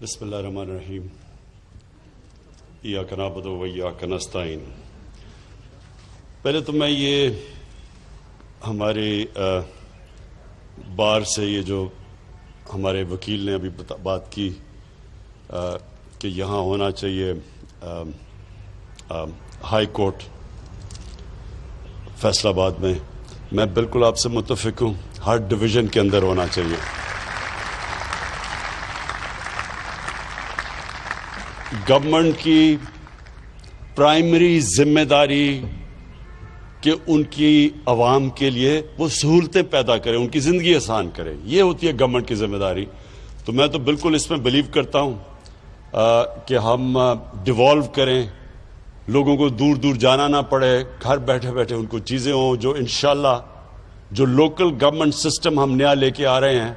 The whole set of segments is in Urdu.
بسم اللہ الرحمن الرحیم ایاک نعبد و ایاک نستعین۔ پہلے تو میں یہ ہمارے بار سے یہ جو ہمارے وکیل نے ابھی بات کی کہ یہاں ہونا چاہیے ہائی کورٹ فیصلہ آباد میں بالکل آپ سے متفق ہوں، ہر ڈویژن کے اندر ہونا چاہیے۔ گورنمنٹ کی پرائمری ذمہ داری کہ ان کی عوام کے لیے وہ سہولتیں پیدا کرے، ان کی زندگی آسان کرے، یہ ہوتی ہے گورنمنٹ کی ذمہ داری۔ تو میں تو بالکل اس میں بلیو کرتا ہوں کہ ہم ڈیوالو کریں، لوگوں کو دور دور جانا نہ پڑے، گھر بیٹھے بیٹھے ان کو چیزیں ہوں جو انشاءاللہ جو لوکل گورنمنٹ سسٹم ہم نیا لے کے آ رہے ہیں،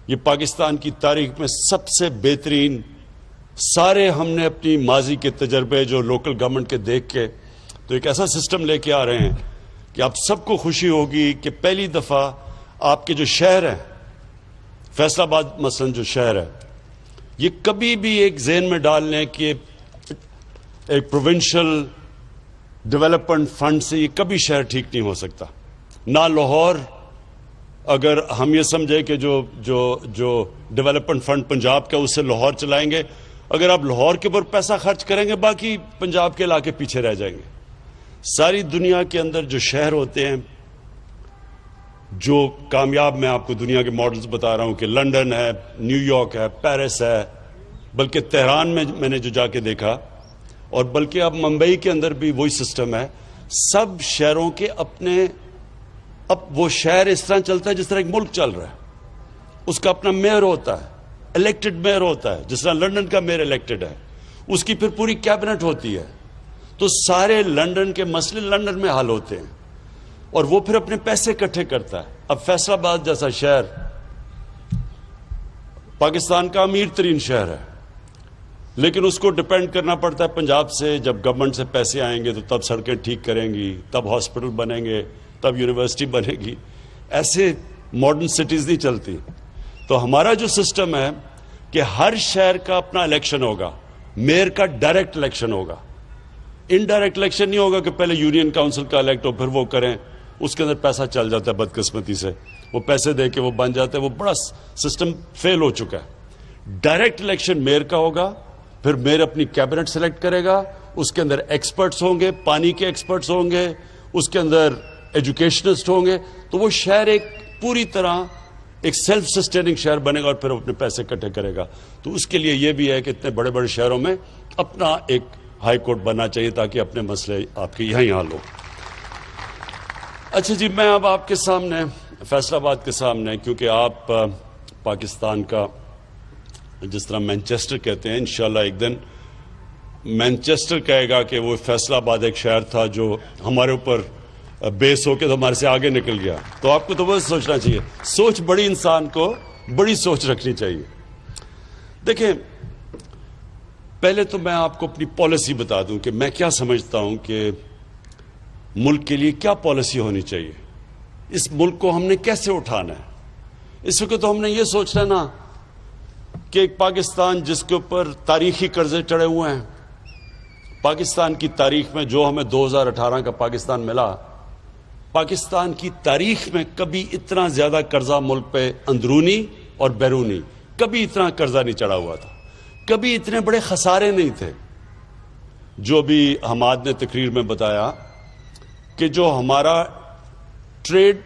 یہ پاکستان کی تاریخ میں سب سے بہترین، سارے ہم نے اپنی ماضی کے تجربے جو لوکل گورنمنٹ کے دیکھ کے تو ایک ایسا سسٹم لے کے آ رہے ہیں کہ آپ سب کو خوشی ہوگی کہ پہلی دفعہ آپ کے جو شہر ہیں، فیصل آباد مثلا جو شہر ہے، یہ کبھی بھی ایک ذہن میں ڈال لیں کہ ایک پروونشل ڈیولپمنٹ فنڈ سے یہ کبھی شہر ٹھیک نہیں ہو سکتا۔ نہ لاہور، اگر ہم یہ سمجھیں کہ جو ڈیولپمنٹ فنڈ پنجاب کا اس سے لاہور چلائیں گے، اگر آپ لاہور کے اوپر پیسہ خرچ کریں گے باقی پنجاب کے علاقے پیچھے رہ جائیں گے۔ ساری دنیا کے اندر جو شہر ہوتے ہیں جو کامیاب، میں آپ کو دنیا کے ماڈلز بتا رہا ہوں کہ لنڈن ہے، نیو یارک ہے، پیرس ہے، بلکہ تہران میں نے جو جا کے دیکھا، اور بلکہ اب ممبئی کے اندر بھی وہی سسٹم ہے۔ سب شہروں کے اپنے، اب وہ شہر اس طرح چلتا ہے جس طرح ایک ملک چل رہا ہے، اس کا اپنا میئر ہوتا ہے، الیکٹڈ میئر ہوتا ہے، جس طرح لنڈن کا میئر الیکٹڈ ہے، اس کی پھر پوری کیبنٹ ہوتی ہے، تو سارے لنڈن کے مسئلے لنڈن میں حل ہوتے ہیں، اور وہ پھر اپنے پیسے اکٹھے کرتا ہے۔ اب فیصل آباد جیسا شہر پاکستان کا امیر ترین شہر ہے، لیکن اس کو ڈپینڈ کرنا پڑتا ہے پنجاب سے۔ جب گورنمنٹ سے پیسے آئیں گے تو تب سڑکیں ٹھیک کریں گی، تب ہاسپٹل بنیں گے، تب یونیورسٹی بنے گی۔ ایسے ماڈرن سٹیز نہیں چلتی۔ تو ہمارا جو سسٹم ہے کہ ہر شہر کا اپنا الیکشن ہوگا، میئر کا ڈائریکٹ الیکشن ہوگا، انڈائریکٹ الیکشن نہیں ہوگا کہ پہلے یونین کاؤنسل کا الیکٹ ہو پھر وہ کریں، اس کے اندر پیسہ چل جاتا ہے بدقسمتی سے، وہ پیسے دے کے وہ بن جاتے ہیں، وہ بڑا سسٹم فیل ہو چکا ہے۔ ڈائریکٹ الیکشن میئر کا ہوگا، پھر میئر اپنی کیبنٹ سلیکٹ کرے گا، اس کے اندر ایکسپرٹس ہوں گے، پانی کے ایکسپرٹس ہوں گے، اس کے اندر ایجوکیشنسٹ ہوں گے، تو وہ شہر ایک پوری طرح ایک سیلف سسٹیننگ شہر بنے گا اور پھر اپنے پیسے اکٹھے کرے گا۔ تو اس کے لیے یہ بھی ہے کہ اتنے بڑے بڑے شہروں میں اپنا ایک ہائی کورٹ بننا چاہیے تاکہ اپنے مسئلے آپ کے یہیں حل ہو۔ اچھا جی، میں اب آپ کے سامنے فیصل آباد کے سامنے، کیونکہ آپ پاکستان کا جس طرح مینچسٹر کہتے ہیں، انشاءاللہ ایک دن مینچسٹر کہے گا کہ وہ فیصل آباد ایک شہر تھا جو ہمارے اوپر بیس ہو کے تو ہمارے سے آگے نکل گیا۔ تو آپ کو تو بس سوچنا چاہیے، سوچ بڑی، انسان کو بڑی سوچ رکھنی چاہیے۔ دیکھیں، پہلے تو میں آپ کو اپنی پالیسی بتا دوں کہ میں کیا سمجھتا ہوں کہ ملک کے لیے کیا پالیسی ہونی چاہیے، اس ملک کو ہم نے کیسے اٹھانا ہے۔ اس وقت تو ہم نے یہ سوچنا ہے نا کہ ایک پاکستان جس کے اوپر تاریخی قرضے چڑھے ہوئے ہیں، پاکستان کی تاریخ میں جو ہمیں 2018 کا پاکستان ملا، پاکستان کی تاریخ میں کبھی اتنا زیادہ قرضہ ملک پہ اندرونی اور بیرونی کبھی اتنا قرضہ نہیں چڑھا ہوا تھا، کبھی اتنے بڑے خسارے نہیں تھے۔ جو بھی حماد نے تقریر میں بتایا کہ جو ہمارا ٹریڈ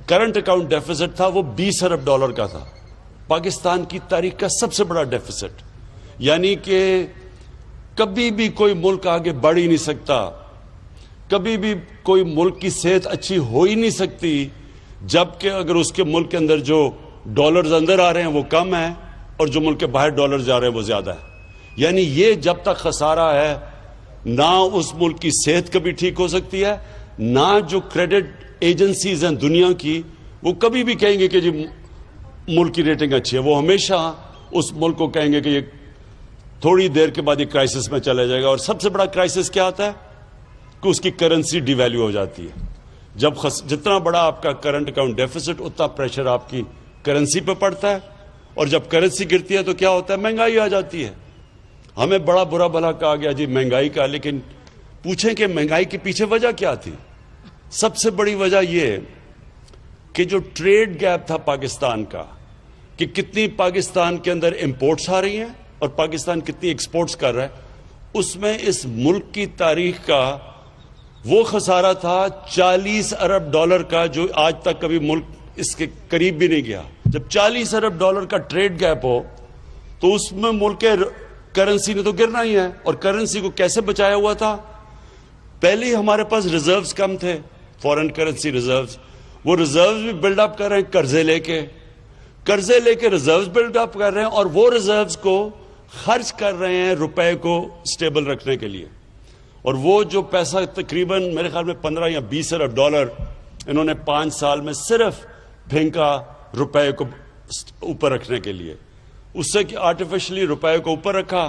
کرنٹ اکاؤنٹ ڈیفیسٹ تھا وہ 20 ارب ڈالر کا تھا، پاکستان کی تاریخ کا سب سے بڑا ڈیفیسٹ، یعنی کہ کبھی بھی کوئی ملک آگے بڑھ ہی نہیں سکتا، کبھی بھی کوئی ملک کی صحت اچھی ہو ہی نہیں سکتی جبکہ اگر اس کے ملک کے اندر جو ڈالرز اندر آ رہے ہیں وہ کم ہیں اور جو ملک کے باہر ڈالر جا رہے ہیں وہ زیادہ ہے۔ یعنی یہ جب تک خسارہ ہے، نہ اس ملک کی صحت کبھی ٹھیک ہو سکتی ہے، نہ جو کریڈٹ ایجنسیز ہیں دنیا کی وہ کبھی بھی کہیں گے کہ جی ملک کی ریٹنگ اچھی ہے، وہ ہمیشہ اس ملک کو کہیں گے کہ یہ تھوڑی دیر کے بعد یہ کرائسس میں چلا جائے گا۔ اور سب سے بڑا کرائسس کیا آتا ہے کہ اس کی کرنسی ڈی ویلیو ہو جاتی ہے۔ جتنا بڑا آپ کا کرنٹ اکاؤنٹ ڈیفیسٹ اتنا پریشر آپ کی کرنسی پہ پڑتا ہے، اور جب کرنسی گرتی ہے تو کیا ہوتا ہے؟ مہنگائی آ جاتی ہے. ہمیں بڑا برا بھلا کہا گیا جی مہنگائی کا، لیکن پوچھیں کہ مہنگائی کے پیچھے وجہ کیا تھی؟ سب سے بڑی وجہ یہ کہ جو ٹریڈ گیپ تھا پاکستان کا، کہ کتنی پاکستان کے اندر امپورٹس آ رہی ہیں اور پاکستان کتنی ایکسپورٹس کر رہا ہے، اس میں اس ملک کی تاریخ کا وہ خسارہ تھا 40 ارب ڈالر کا، جو آج تک کبھی ملک اس کے قریب بھی نہیں گیا. جب 40 ارب ڈالر کا ٹریڈ گیپ ہو تو اس میں ملک کے کرنسی نے تو گرنا ہی ہے. اور کرنسی کو کیسے بچایا ہوا تھا؟ پہلے ہی ہمارے پاس ریزروز کم تھے، فورن کرنسی ریزروز. وہ ریزروز بھی بلڈ اپ کر رہے ہیں قرضے لے کے ریزروز بلڈ اپ کر رہے ہیں، اور وہ ریزروز کو خرچ کر رہے ہیں روپے کو سٹیبل رکھنے کے لیے. اور وہ جو پیسہ تقریباً میرے خیال میں 15 یا 20 ارب ڈالر انہوں نے 5 سال میں صرف پھینکا روپے کو اوپر رکھنے کے لیے. اس سے کہ آرٹیفیشلی روپے کو اوپر رکھا،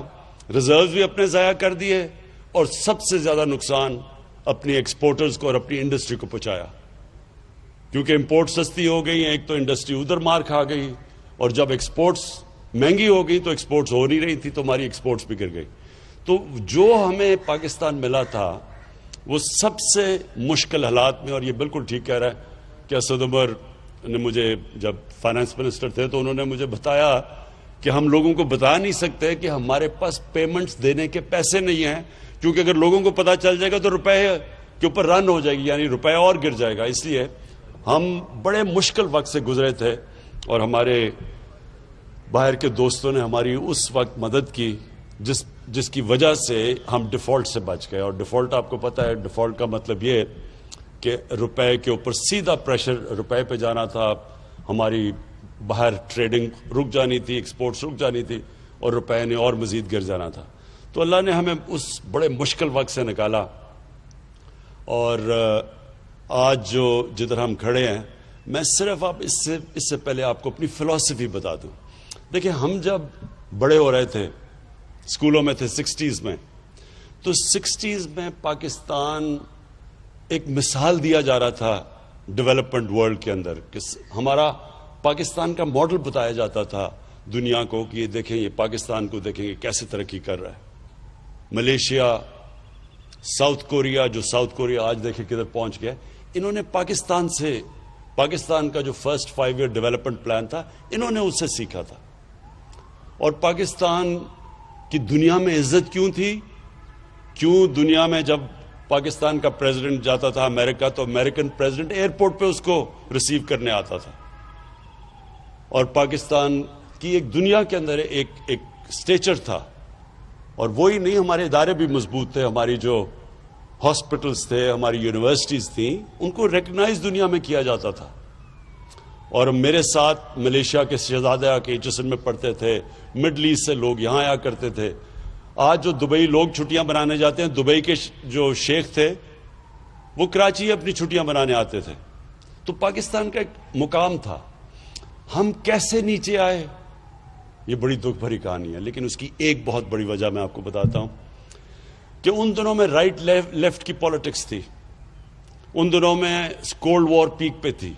ریزروز بھی اپنے ضائع کر دیے، اور سب سے زیادہ نقصان اپنی ایکسپورٹرز کو اور اپنی انڈسٹری کو پہنچایا. کیونکہ امپورٹ سستی ہو گئی ہیں، ایک تو انڈسٹری ادھر مار کھا گئی، اور جب ایکسپورٹس مہنگی ہو گئی تو ایکسپورٹس ہو نہیں رہی تھی تو ہماری ایکسپورٹس بھی گر گئی. تو جو ہمیں پاکستان ملا تھا وہ سب سے مشکل حالات میں، اور یہ بالکل ٹھیک کہہ رہا ہے کہ اسد عمر نے مجھے جب فائنانس منسٹر تھے تو انہوں نے مجھے بتایا کہ ہم لوگوں کو بتا نہیں سکتے کہ ہمارے پاس پیمنٹس دینے کے پیسے نہیں ہیں، کیونکہ اگر لوگوں کو پتا چل جائے گا تو روپے کے اوپر رن ہو جائے گی، یعنی روپے اور گر جائے گا. اس لیے ہم بڑے مشکل وقت سے گزرے تھے، اور ہمارے باہر کے دوستوں نے ہماری اس وقت مدد کی جس کی وجہ سے ہم ڈیفالٹ سے بچ گئے. اور ڈیفالٹ آپ کو پتہ ہے، ڈیفالٹ کا مطلب یہ کہ روپے کے اوپر سیدھا پریشر روپے پہ جانا تھا. ہماری باہر ٹریڈنگ رک جانی تھی، ایکسپورٹس رک جانی تھی، اور روپے نے اور مزید گر جانا تھا. تو اللہ نے ہمیں اس بڑے مشکل وقت سے نکالا. اور آج جو جدھر ہم کھڑے ہیں، میں صرف اس سے پہلے آپ کو اپنی فلسفی بتا دوں. دیکھیں، ہم جب بڑے ہو رہے تھے، اسکولوں میں تھے 60s میں، تو 60s میں پاکستان ایک مثال دیا جا رہا تھا ڈیولپمنٹ ورلڈ کے اندر، کہ ہمارا پاکستان کا ماڈل بتایا جاتا تھا دنیا کو کہ یہ دیکھیں، یہ پاکستان کو دیکھیں کہ کیسے ترقی کر رہا ہے. ملیشیا، ساؤتھ کوریا، جو ساؤتھ کوریا آج دیکھیں کدھر پہنچ گیا، انہوں نے پاکستان کا جو فرسٹ 5 ایئر ڈیولپمنٹ پلان تھا، انہوں نے اس سے سیکھا تھا. اور پاکستان کی دنیا میں عزت کیوں تھی؟ کیوں دنیا میں جب پاکستان کا پریزیڈنٹ جاتا تھا امریکہ تو امریکن پریزیڈنٹ ایئرپورٹ پہ اس کو ریسیو کرنے آتا تھا. اور پاکستان کی ایک دنیا کے اندر ایک سٹیچر تھا. اور وہی نہیں، ہمارے ادارے بھی مضبوط تھے، ہماری جو ہاسپٹلز تھے، ہماری یونیورسٹیز تھیں، ان کو ریکگنائز دنیا میں کیا جاتا تھا. اور میرے ساتھ ملیشیا کے شہزادے آ کے HSN میں پڑھتے تھے، مڈل ایسٹ سے لوگ یہاں آیا کرتے تھے. آج جو دبئی لوگ چھٹیاں بنانے جاتے ہیں، دبئی کے جو شیخ تھے وہ کراچی اپنی چھٹیاں بنانے آتے تھے. تو پاکستان کا ایک مقام تھا. ہم کیسے نیچے آئے، یہ بڑی دکھ بھری کہانی ہے. لیکن اس کی ایک بہت بڑی وجہ میں آپ کو بتاتا ہوں کہ ان دنوں میں رائٹ لیفٹ کی پالیٹکس تھی. ان دنوں میں کولڈ وار پیک پہ تھی.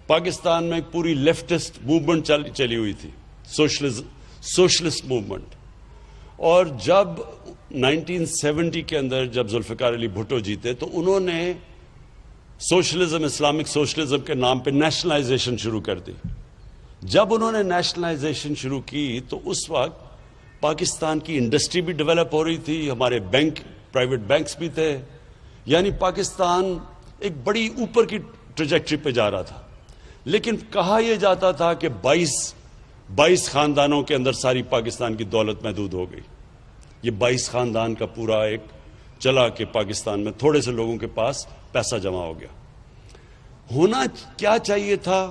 پاکستان میں ایک پوری لیفٹسٹ موومنٹ چلی ہوئی تھی، سوشلسٹ موومنٹ. اور جب 1970 کے اندر جب ذوالفقار علی بھٹو جیتے تو انہوں نے سوشلزم، اسلامک سوشلزم کے نام پہ نیشنلائزیشن شروع کر دی. جب انہوں نے نیشنلائزیشن شروع کی تو اس وقت پاکستان کی انڈسٹری بھی ڈیولپ ہو رہی تھی، ہمارے بینک، پرائیویٹ بینکس بھی تھے. یعنی پاکستان ایک بڑی اوپر کی ٹریجیکٹری پہ جا رہا تھا. لیکن کہا یہ جاتا تھا کہ 22 خاندانوں کے اندر ساری پاکستان کی دولت محدود ہو گئی. یہ 22 خاندان کا پورا ایک چلا کہ پاکستان میں تھوڑے سے لوگوں کے پاس پیسہ جمع ہو گیا. ہونا کیا چاہیے تھا؟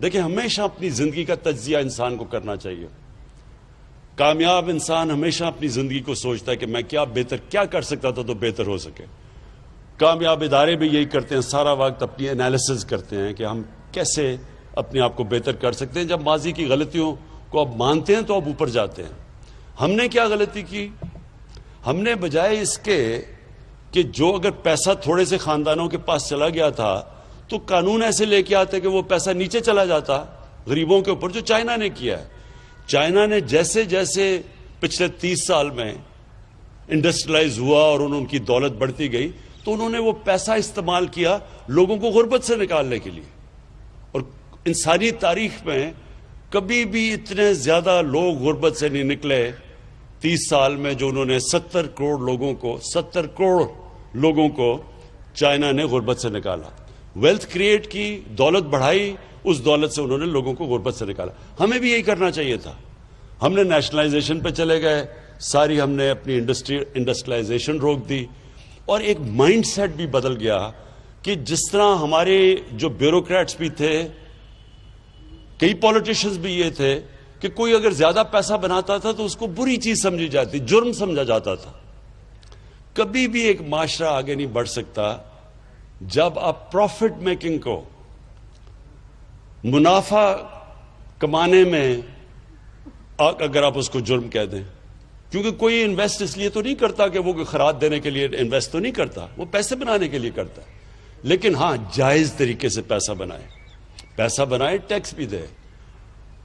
دیکھیں، ہمیشہ اپنی زندگی کا تجزیہ انسان کو کرنا چاہیے. کامیاب انسان ہمیشہ اپنی زندگی کو سوچتا ہے کہ میں کیا کر سکتا تھا تو بہتر ہو سکے. کامیاب ادارے بھی یہی کرتے ہیں، سارا وقت اپنی انالیسز کرتے ہیں کہ ہم کیسے اپنے آپ کو بہتر کر سکتے ہیں. جب ماضی کی غلطیوں کو اب مانتے ہیں تو اب اوپر جاتے ہیں. ہم نے کیا غلطی کی؟ ہم نے بجائے اس کے کہ جو اگر پیسہ تھوڑے سے خاندانوں کے پاس چلا گیا تھا تو قانون ایسے لے کے آتے کہ وہ پیسہ نیچے چلا جاتا. غریبوں کے اوپر جو چائنا نے کیا ہے. چائنا نے جیسے جیسے پچھلے 30 سال میں انڈسٹریلائز ہوا اور ان کی دولت بڑھتی گئی تو انہوں نے وہ پیسہ استعمال کیا لوگوں کو غربت سے نکالنے کے لیے. اور انسانی تاریخ میں کبھی بھی اتنے زیادہ لوگ غربت سے نہیں نکلے 30 سال میں جو انہوں نے 70 کروڑ لوگوں کو چائنا نے غربت سے نکالا. ویلتھ کریٹ کی، دولت بڑھائی، اس دولت سے انہوں نے لوگوں کو غربت سے نکالا. ہمیں بھی یہی کرنا چاہیے تھا. ہم نے نیشنلائزیشن پہ چلے گئے، ساری ہم نے اپنی انڈسٹریلائزیشن روک دی، اور ایک مائنڈ سیٹ بھی بدل گیا کہ جس طرح ہمارے جو بیوروکریٹس بھی تھے، کئی پولیٹیشنز بھی یہ تھے کہ کوئی اگر زیادہ پیسہ بناتا تھا تو اس کو بری چیز سمجھی جاتی، جرم سمجھا جاتا تھا. کبھی بھی ایک معاشرہ آگے نہیں بڑھ سکتا جب آپ پروفٹ میکنگ کو، منافع کمانے میں اگر آپ اس کو جرم کہہ دیں. کیونکہ کوئی انویسٹ اس لیے تو نہیں کرتا کہ وہ خراب دینے کے لیے انویسٹ تو نہیں کرتا، وہ پیسے بنانے کے لیے کرتا ہے. لیکن ہاں، جائز طریقے سے پیسہ بنائے، ٹیکس بھی دے،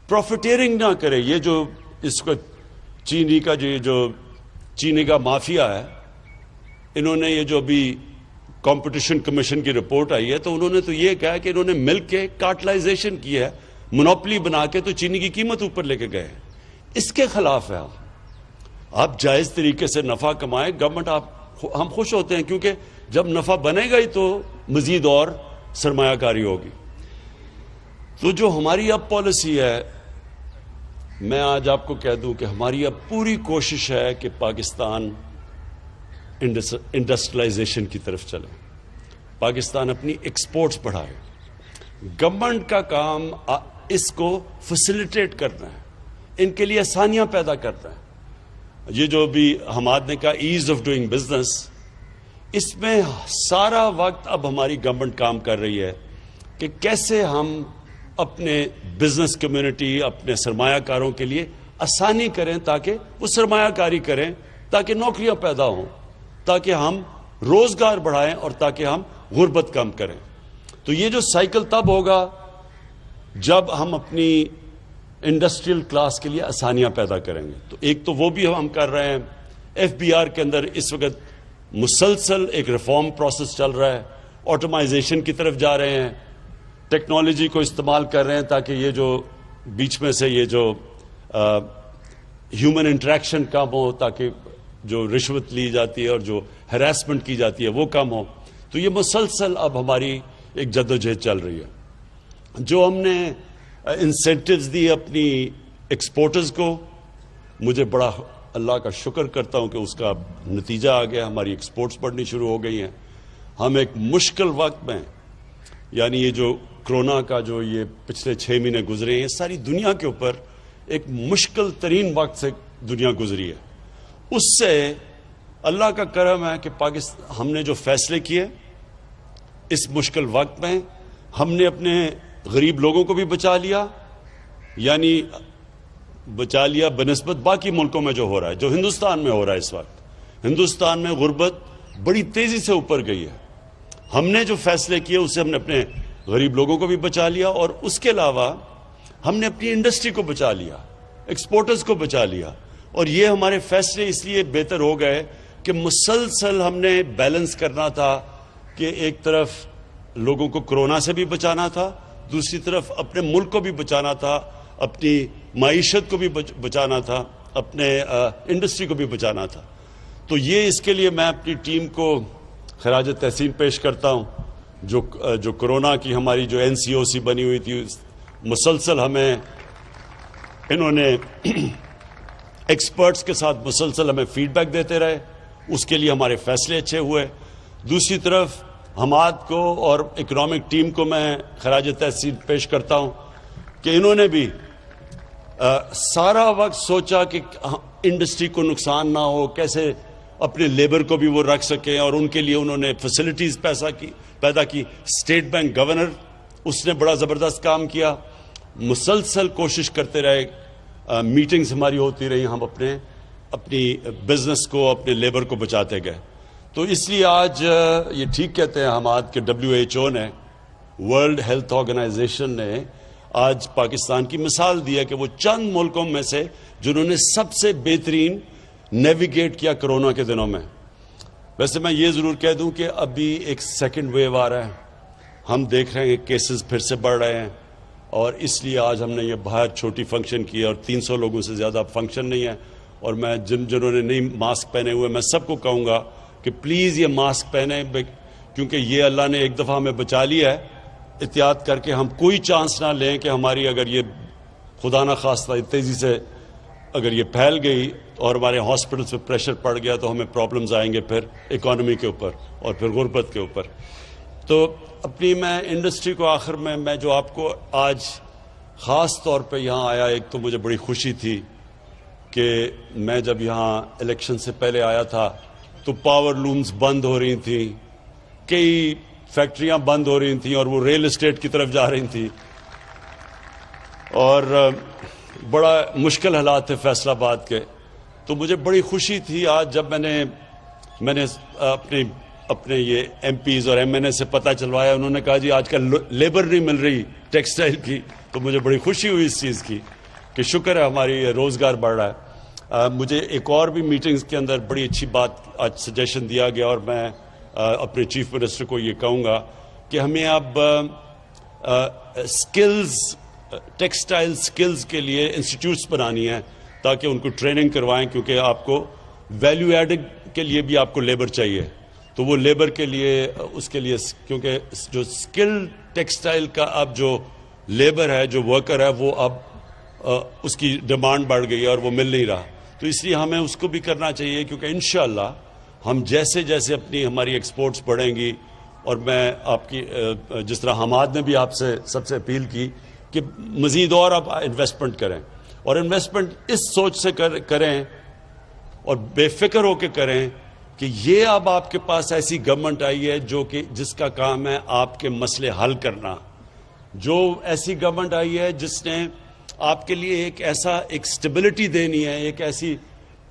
پروفیٹیرنگ نہ کرے. یہ جو اس کو چینی کا مافیا ہے، انہوں نے یہ جو بھی کمپٹیشن کمیشن کی رپورٹ آئی ہے تو انہوں نے تو یہ کہا کہ انہوں نے مل کے کارٹلائزیشن کی ہے، مونوپلی بنا کے تو چینی کی قیمت اوپر لے کے گئے. اس کے خلاف ہے. آپ جائز طریقے سے نفع کمائیں، گورنمنٹ ہم خوش ہوتے ہیں، کیونکہ جب نفع بنے گا ہی تو مزید اور سرمایہ کاری ہوگی. تو جو ہماری اب پالیسی ہے، میں آج آپ کو کہہ دوں کہ ہماری اب پوری کوشش ہے کہ پاکستان انڈسٹریلائزیشن کی طرف چلے، پاکستان اپنی ایکسپورٹس بڑھائے. گورنمنٹ کا کام اس کو فیسیلیٹیٹ کرنا ہے، ان کے لیے آسانیاں پیدا کرنا ہے. یہ جو بھی حماد نے کہا ایز آف ڈوئنگ بزنس، اس میں سارا وقت اب ہماری گورنمنٹ کام کر رہی ہے کہ کیسے ہم اپنے بزنس کمیونٹی، اپنے سرمایہ کاروں کے لیے آسانی کریں تاکہ وہ سرمایہ کاری کریں، تاکہ نوکریاں پیدا ہوں، تاکہ ہم روزگار بڑھائیں اور تاکہ ہم غربت کم کریں. تو یہ جو سائیکل تب ہوگا جب ہم اپنی انڈسٹریل کلاس کے لیے آسانیاں پیدا کریں گے. تو ایک تو وہ بھی ہم کر رہے ہیں. FBR کے اندر اس وقت مسلسل ایک ریفارم پروسیس چل رہا ہے، آٹومائزیشن کی طرف جا رہے ہیں، ٹیکنالوجی کو استعمال کر رہے ہیں تاکہ یہ جو بیچ میں سے یہ جو ہیومن انٹریکشن کم ہو، تاکہ جو رشوت لی جاتی ہے اور جو ہراسمنٹ کی جاتی ہے وہ کم ہو. تو یہ مسلسل اب ہماری ایک جدوجہد چل رہی ہے. جو ہم نے انسینٹیوز دی اپنی ایکسپورٹرز کو، مجھے بڑا اللہ کا شکر کرتا ہوں کہ اس کا نتیجہ آ گیا، ہماری ایکسپورٹس بڑھنی شروع ہو گئی ہیں. ہم ایک مشکل وقت میں، یعنی یہ جو کرونا کا جو یہ پچھلے 6 مہینے گزرے ہیں، ساری دنیا کے اوپر ایک مشکل ترین وقت سے دنیا گزری ہے. اس سے اللہ کا کرم ہے کہ ہم نے جو فیصلے کیے اس مشکل وقت میں، ہم نے اپنے غریب لوگوں کو بھی بچا لیا، یعنی بچا لیا بنسبت باقی ملکوں میں جو ہو رہا ہے، جو ہندوستان میں ہو رہا ہے. اس وقت ہندوستان میں غربت بڑی تیزی سے اوپر گئی ہے. ہم نے جو فیصلے کیے اس سے ہم نے اپنے غریب لوگوں کو بھی بچا لیا، اور اس کے علاوہ ہم نے اپنی انڈسٹری کو بچا لیا، ایکسپورٹرز کو بچا لیا. اور یہ ہمارے فیصلے اس لیے بہتر ہو گئے کہ مسلسل ہم نے بیلنس کرنا تھا کہ ایک طرف لوگوں کو کرونا سے بھی بچانا تھا، دوسری طرف اپنے ملک کو بھی بچانا تھا، اپنی معیشت کو بھی بچانا تھا، اپنے انڈسٹری کو بھی بچانا تھا. تو یہ اس کے لیے میں اپنی ٹیم کو خراج تحسین پیش کرتا ہوں. جو کرونا کی ہماری جو NCOC بنی ہوئی تھی، مسلسل ہمیں انہوں نے ایکسپرٹس کے ساتھ مسلسل ہمیں فیڈ بیک دیتے رہے، اس کے لیے ہمارے فیصلے اچھے ہوئے. دوسری طرف حماد کو اور اکنامک ٹیم کو میں خراج تحسین پیش کرتا ہوں کہ انہوں نے بھی سارا وقت سوچا کہ انڈسٹری کو نقصان نہ ہو، کیسے اپنے لیبر کو بھی وہ رکھ سکیں، اور ان کے لیے انہوں نے فیسلٹیز پیدا کی. اسٹیٹ بینک گورنر، اس نے بڑا زبردست کام کیا. مسلسل کوشش کرتے رہے، میٹنگز ہماری ہوتی رہی، ہم اپنی بزنس کو، اپنے لیبر کو بچاتے گئے. تو اس لیے آج یہ ٹھیک کہتے ہیں حماد کہ WHO نے، ورلڈ ہیلتھ آرگنائزیشن نے آج پاکستان کی مثال دی ہے کہ وہ چند ملکوں میں سے جنہوں نے سب سے بہترین نیویگیٹ کیا کرونا کے دنوں میں. ویسے میں یہ ضرور کہہ دوں کہ ابھی ایک سیکنڈ ویو آ رہا ہے, ہم دیکھ رہے ہیں کہ کیسز پھر سے بڑھ رہے ہیں, اور اس لیے آج ہم نے یہ باہر چھوٹی فنکشن کی اور 300 لوگوں سے زیادہ فنکشن نہیں ہے. اور میں جنہوں نے نہیں ماسک پہنے ہوئے, میں سب کو کہوں گا کہ پلیز یہ ماسک پہنیں, کیونکہ یہ اللہ نے ایک دفعہ ہمیں بچا لیا ہے. احتیاط کر کے ہم کوئی چانس نہ لیں کہ ہماری اگر یہ خدا نہ خواستہ تیزی سے اگر یہ پھیل گئی اور ہمارے ہاسپٹلس پہ پریشر پڑ گیا تو ہمیں پرابلمز آئیں گے پھر اکانومی کے اوپر اور پھر غربت کے اوپر. تو اپنی میں انڈسٹری کو آخر میں جو آپ کو آج خاص طور پہ یہاں آیا, ایک تو مجھے بڑی خوشی تھی کہ میں جب یہاں الیکشن سے پہلے آیا تھا تو پاور لومز بند ہو رہی تھیں, کئی فیکٹریاں بند ہو رہی تھیں اور وہ ریل اسٹیٹ کی طرف جا رہی تھیں, اور بڑا مشکل حالات تھے فیصل آباد کے. تو مجھے بڑی خوشی تھی آج جب میں نے اپنے یہ ایم پیز اور ایم این اے سے پتہ چلوایا, انہوں نے کہا جی آج کل لیبر نہیں مل رہی ٹیکسٹائل کی. تو مجھے بڑی خوشی ہوئی اس چیز کی کہ شکر ہے ہماری روزگار بڑھ رہا ہے. مجھے ایک اور بھی میٹنگز کے اندر بڑی اچھی بات آج سجیشن دیا گیا, اور میں اپنے چیف منسٹر کو یہ کہوں گا کہ ہمیں اب سکلز, ٹیکسٹائل سکلز کے لیے انسٹیٹیوٹس بنانی ہیں تاکہ ان کو ٹریننگ کروائیں, کیونکہ آپ کو ویلیو ایڈنگ کے لیے بھی آپ کو لیبر چاہیے. تو وہ لیبر کے لیے, اس کے لیے, کیونکہ جو سکل ٹیکسٹائل کا اب جو لیبر ہے, جو ورکر ہے, وہ اب اس کی ڈیمانڈ بڑھ گئی ہے اور وہ مل نہیں رہا. تو اس لیے ہمیں اس کو بھی کرنا چاہیے, کیونکہ انشاءاللہ ہم جیسے جیسے ہماری ایکسپورٹس بڑھیں گی, اور میں آپ کی جس طرح حماد نے بھی آپ سے سب سے اپیل کی کہ مزید اور آپ انویسٹمنٹ کریں, اور انویسٹمنٹ اس سوچ سے کریں اور بے فکر ہو کے کریں کہ یہ اب آپ کے پاس ایسی گورنمنٹ آئی ہے جس کا کام ہے آپ کے مسئلے حل کرنا, جو ایسی گورنمنٹ آئی ہے جس نے آپ کے لیے ایک سٹیبلٹی دینی ہے, ایک ایسی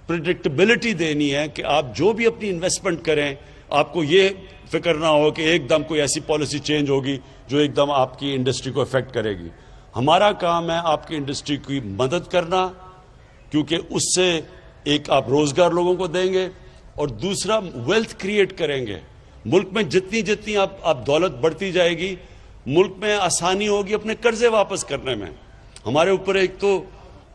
پریڈکٹیبلٹی دینی ہے کہ آپ جو بھی اپنی انویسٹمنٹ کریں آپ کو یہ فکر نہ ہو کہ ایک دم کوئی ایسی پالیسی چینج ہوگی جو ایک دم آپ کی انڈسٹری کو افیکٹ کرے گی. ہمارا کام ہے آپ کی انڈسٹری کی مدد کرنا, کیونکہ اس سے ایک آپ روزگار لوگوں کو دیں گے, اور دوسرا ویلتھ کریٹ کریں گے. ملک میں جتنی آپ دولت بڑھتی جائے گی, ملک میں آسانی ہوگی اپنے قرضے واپس کرنے میں. ہمارے اوپر ایک تو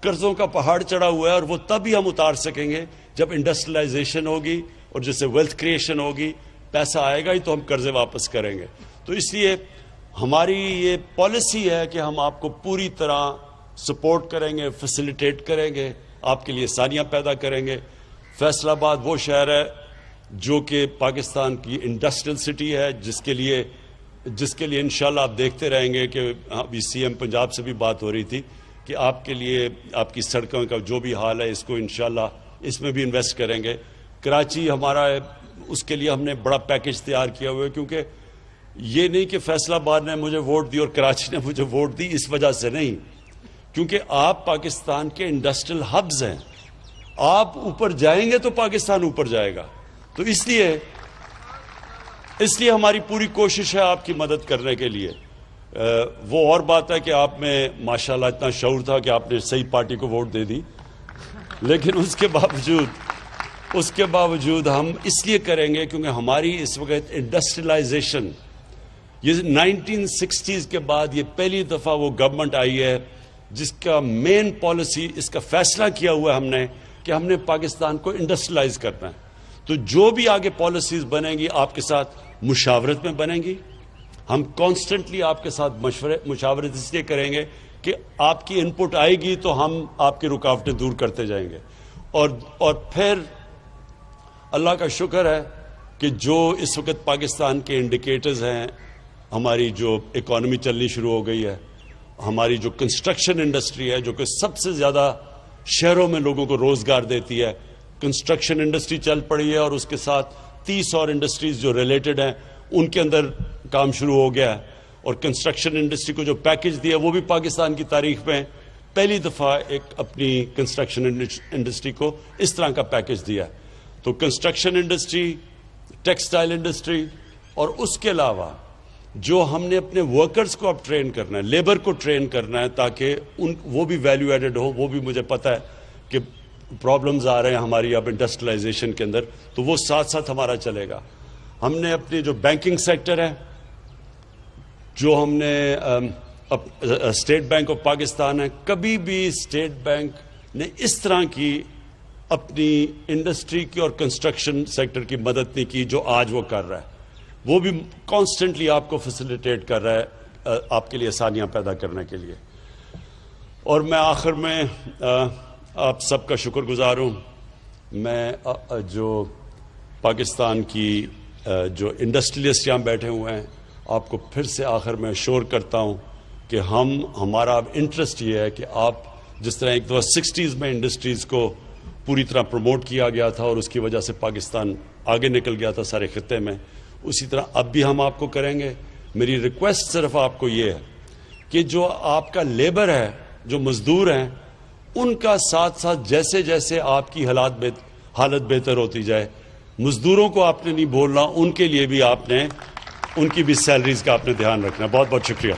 قرضوں کا پہاڑ چڑھا ہوا ہے, اور وہ تب ہی ہم اتار سکیں گے جب انڈسٹریلائزیشن ہوگی اور جس سے ویلتھ کریشن ہوگی, پیسہ آئے گا ہی تو ہم قرضے واپس کریں گے. تو اس لیے ہماری یہ پالیسی ہے کہ ہم آپ کو پوری طرح سپورٹ کریں گے, فیسیلیٹیٹ کریں گے, آپ کے لیے آسانیاں پیدا کریں گے. فیصل آباد وہ شہر ہے جو کہ پاکستان کی انڈسٹریل سٹی ہے, جس کے لیے انشاءاللہ آپ دیکھتے رہیں گے کہ ابھی سی ایم پنجاب سے بھی بات ہو رہی تھی کہ آپ کے لیے آپ کی سڑکوں کا جو بھی حال ہے اس کو انشاءاللہ اس میں بھی انویسٹ کریں گے. کراچی ہمارا ہے, اس کے لیے ہم نے بڑا پیکج تیار کیا ہوا ہے, کیونکہ یہ نہیں کہ فیصل آباد نے مجھے ووٹ دی اور کراچی نے مجھے ووٹ دی, اس وجہ سے نہیں, کیونکہ آپ پاکستان کے انڈسٹریل ہبز ہیں. آپ اوپر جائیں گے تو پاکستان اوپر جائے گا. تو اس لیے ہماری پوری کوشش ہے آپ کی مدد کرنے کے لیے. وہ اور بات ہے کہ آپ میں ماشاءاللہ اتنا شعور تھا کہ آپ نے صحیح پارٹی کو ووٹ دے دی, لیکن اس کے باوجود ہم اس لیے کریں گے کیونکہ ہماری اس وقت انڈسٹریلائزیشن, یہ 1960s کے بعد یہ پہلی دفعہ وہ گورنمنٹ آئی ہے جس کا مین پالیسی, اس کا فیصلہ کیا ہوا ہے ہم نے کہ ہم نے پاکستان کو انڈسٹریلائز کرنا ہے. تو جو بھی آگے پالیسیز بنیں گی آپ کے ساتھ مشاورت میں بنیں گی. ہم کانسٹنٹلی آپ کے ساتھ مشاورت اس لیے کریں گے کہ آپ کی انپٹ آئے گی تو ہم آپ کی رکاوٹیں دور کرتے جائیں گے. اور پھر اللہ کا شکر ہے کہ جو اس وقت پاکستان کے انڈیکیٹرز ہیں, ہماری جو اکانومی چلنی شروع ہو گئی ہے, ہماری جو کنسٹرکشن انڈسٹری ہے جو کہ سب سے زیادہ شہروں میں لوگوں کو روزگار دیتی ہے, کنسٹرکشن انڈسٹری چل پڑی ہے, اور اس کے ساتھ 30 اور انڈسٹریز جو ریلیٹڈ ہیں ان کے اندر کام شروع ہو گیا ہے. اور کنسٹرکشن انڈسٹری کو جو پیکج دیا وہ بھی پاکستان کی تاریخ میں پہلی دفعہ ایک اپنی کنسٹرکشن انڈسٹری کو اس طرح کا پیکج دیا. تو کنسٹرکشن انڈسٹری, ٹیکسٹائل انڈسٹری, اور اس کے علاوہ جو ہم نے اپنے ورکرز کو اب ٹرین کرنا ہے, لیبر کو ٹرین کرنا ہے, تاکہ وہ بھی ویلیو ایڈڈ ہو. وہ بھی مجھے پتا ہے کہ پرابلمز آ رہے ہیں ہماری اب انڈسٹریلائزیشن کے اندر, تو وہ ساتھ ساتھ ہمارا چلے گا. ہم نے اپنی جو بینکنگ سیکٹر ہے, جو ہم نے اسٹیٹ بینک آف پاکستان ہے, کبھی بھی اسٹیٹ بینک نے اس طرح کی اپنی انڈسٹری کی اور کنسٹرکشن سیکٹر کی مدد نہیں کی جو آج وہ کر رہا ہے. وہ بھی کانسٹنٹلی آپ کو فیسیلیٹیٹ کر رہا ہے آپ کے لیے آسانیاں پیدا کرنے کے لیے. اور میں آخر میں آپ سب کا شکر گزار ہوں. میں جو پاکستان کی جو انڈسٹریلسٹ یہاں بیٹھے ہوئے ہیں, آپ کو پھر سے آخر میں شور کرتا ہوں کہ ہمارا انٹرسٹ یہ ہے کہ آپ جس طرح ایک دفعہ 60s میں انڈسٹریز کو پوری طرح پروموٹ کیا گیا تھا اور اس کی وجہ سے پاکستان آگے نکل گیا تھا سارے خطے میں, اسی طرح اب بھی ہم آپ کو کریں گے. میری ریکویسٹ صرف آپ کو یہ ہے کہ جو آپ کا لیبر ہے, جو مزدور ہیں, ان کا ساتھ ساتھ جیسے جیسے آپ کی حالت بہتر ہوتی جائے, مزدوروں کو آپ نے نہیں بولنا, ان کے لیے بھی آپ نے ان کی بھی سیلریز کا آپ نے دھیان رکھنا. بہت بہت شکریہ.